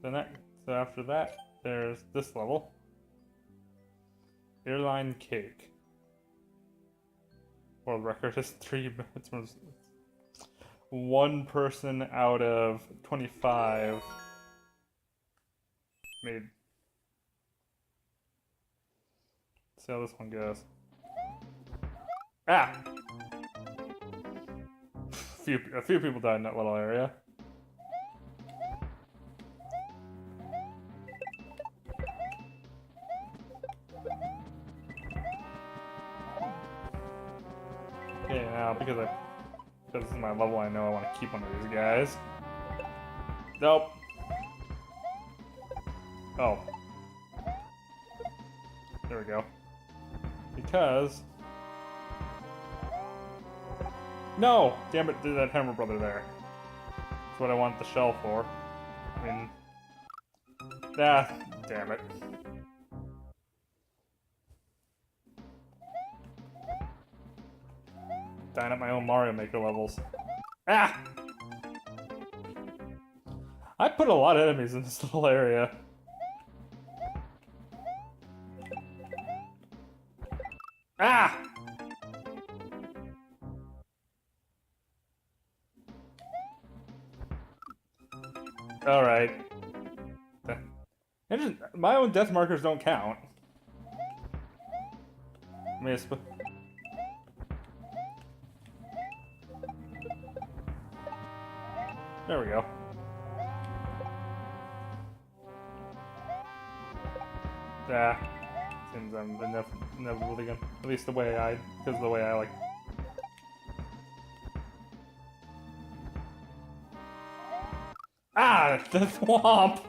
So after that, there's this level. Airline cake. World record is 3 minutes. One person out of 25 made. See how this one goes. Ah! A few people died in that little area. Okay, now because this is my level, I know I want to keep one of these guys. Nope. Oh. There we go. Because... No! Damn it, there's that Hammer Brother there. That's what I want the shell for. I mean... Ah, damn it. Dying at my own Mario Maker levels. Ah! I put a lot of enemies in this little area. Ah! Alright. My own death markers don't count. I mean, there we go. Yeah. Seems I'm inevitably gonna, at least because of the way I like. Ah! The thwomp!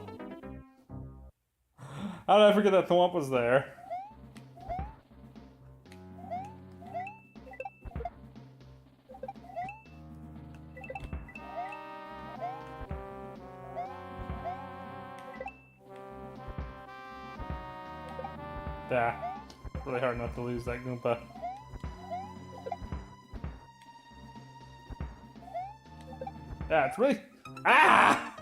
How did I forget that thwomp was there? Yeah. Really hard not to lose that Goomba. Yeah, it's really... Ah!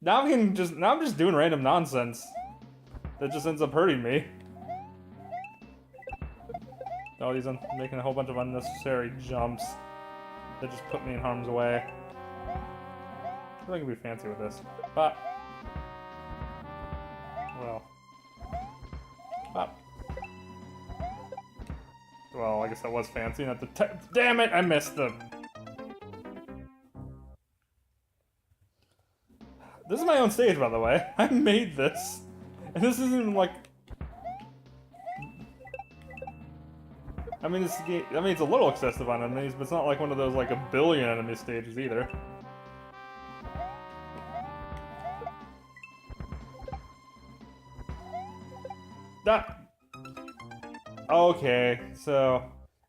Now I'm just doing random nonsense. That just ends up hurting me. Oh, he's making a whole bunch of unnecessary jumps. That just put me in harm's way. I think I can be fancy with this. But... Well... Well, I guess that was fancy, not the damn it, I missed the... This is my own stage, by the way. I made this. And this isn't even like... I mean, it's a little excessive on enemies, but it's not like one of those, like, a billion enemy stages either. That... Okay, so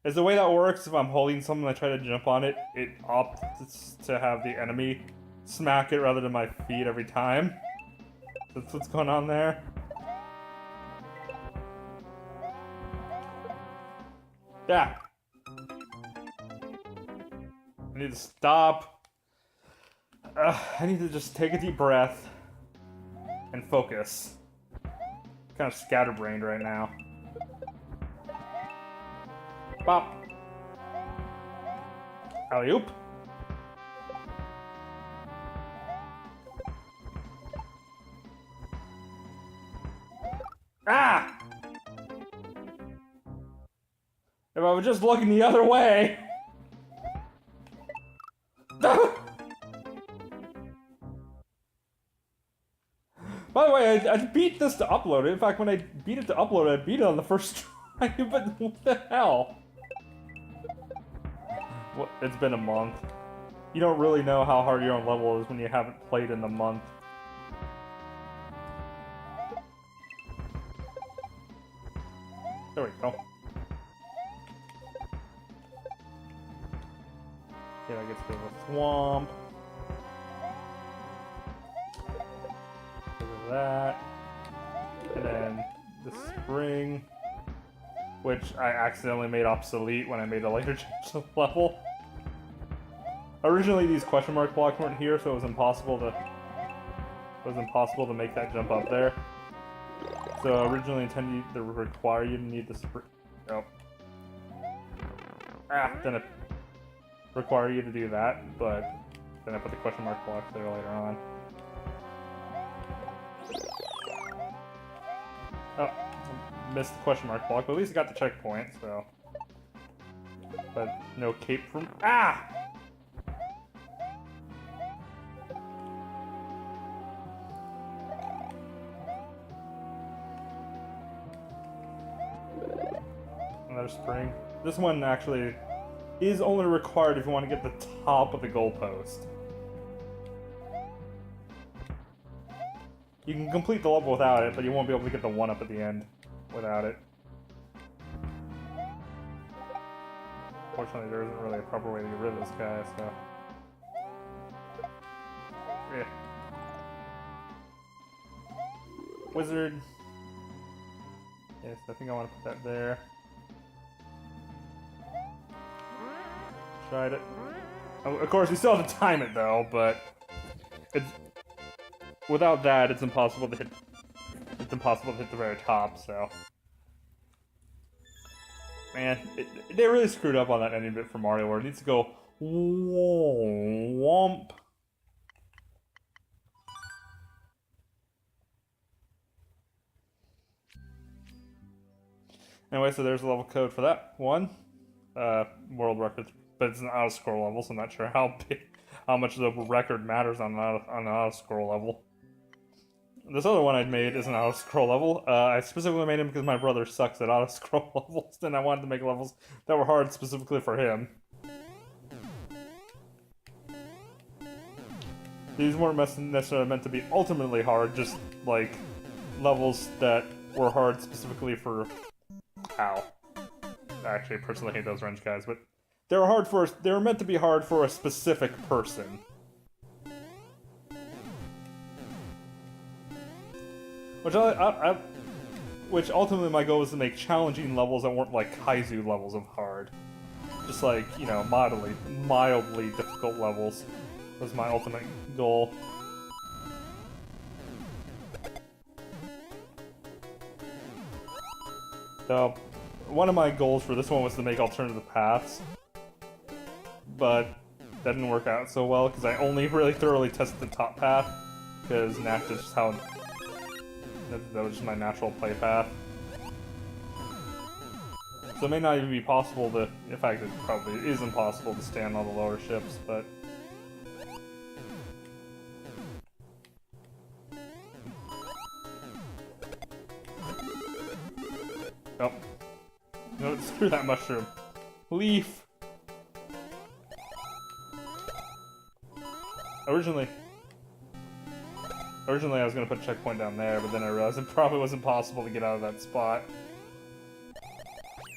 is the way that works if I'm holding something and I try to jump on it, it opts to have the enemy smack it rather than my feet every time? That's what's going on there. Yeah. I need to stop. I need to just take a deep breath and focus. Kind of scatterbrained right now. Bop. Alley-oop. Ah! If I was just looking the other way. By the way, I beat this to upload it. In fact, when I beat it to upload it, I beat it on the first try. But what the hell? Well, it's been a month. You don't really know how hard your own level is when you haven't played in a month. There we go. Yeah, I get to the swamp. Look at that. And then the spring, which I accidentally made obsolete when I made a later change to the level. Originally, these question mark blocks weren't here, so it was impossible to It was impossible to make that jump up there. So originally intended to require you to need the spring. Oh. Then it require you to do that, but then I put the question mark blocks there later on. Oh, missed the question mark block, but at least I got the checkpoint, so. But no cape from. Ah! Another spring. This one actually is only required if you want to get the top of the goalpost. You can complete the level without it, but you won't be able to get the one up at the end without it. Fortunately, there isn't really a proper way to get rid of this guy, so. Yeah. Wizard. Yes, I think I want to put that there. Tried it. Oh, of course, we still have to time it though, but it's without that, it's impossible to hit. It's impossible to hit the very top. So, man, they really screwed up on that ending bit for Mario World. It needs to go womp. Anyway, so there's the level code for that one. World record, but it's an auto-scroll level, so I'm not sure how much the record matters on an auto-scroll level. This other one I'd made is an auto-scroll level. I specifically made him because my brother sucks at auto-scroll levels, and I wanted to make levels that were hard specifically for him. These weren't necessarily meant to be ultimately hard, just like levels that were hard specifically for. Ow. I actually personally hate those wrench guys, but they were meant to be hard for a specific person. Which ultimately my goal was to make challenging levels that weren't like Kaizo levels of hard. Just like, you know, mildly difficult levels was my ultimate goal. So, one of my goals for this one was to make alternative paths, but that didn't work out so well because I only really thoroughly tested the top path because that's just how that was just my natural play path. So it may not even be possible to, in fact it probably is impossible to stay on all the lower ships, but oh. No, screw that mushroom. Leaf! Originally I was gonna put a checkpoint down there, but then I realized it probably wasn't possible to get out of that spot.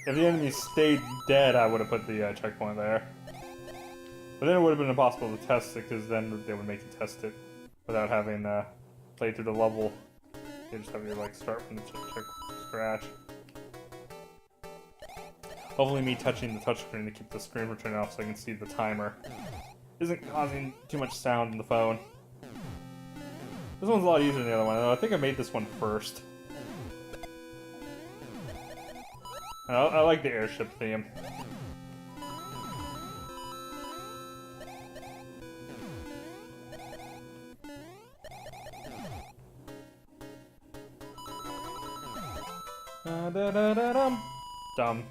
If the enemy stayed dead, I would have put the checkpoint there. But then it would have been impossible to test it, because then they would make you test it without having played through the level. You just have to like start from the scratch. Hopefully me touching the touchscreen to keep the screen from turning off so I can see the timer isn't causing too much sound in the phone. This one's a lot easier than the other one, though. I think I made this one first. And I like the airship theme. Dumb.